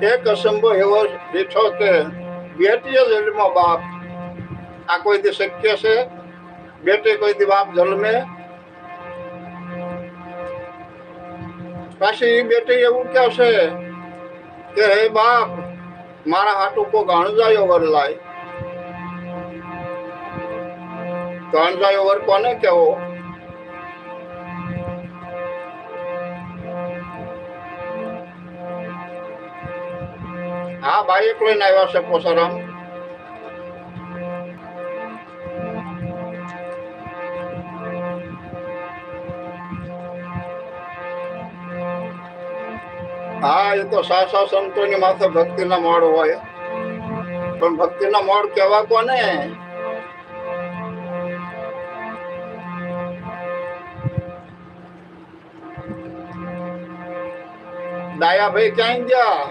એક અસંભવ એવો દીઠો કે બેટીએ જન્મ બાપ. આ કોઈ દી શક્ય છે? બેટી કોઈ દી બાપ જન્મે? પાછી બેટી એવું કહેશે કે હે બાપ, મારા હાટુ કોક અણજાયો વર લાય. તો અણજાયો વર કોને કેવો? હા, બાઈક લઈને આવ્યા છે પોસારામ. હા, એ તો સાસા સંતોની માથે ભક્તિના મોડ હોય, પણ ભક્તિના મોડ કેવા કોને? ડાયા ભાઈ ક્યાં ગયા?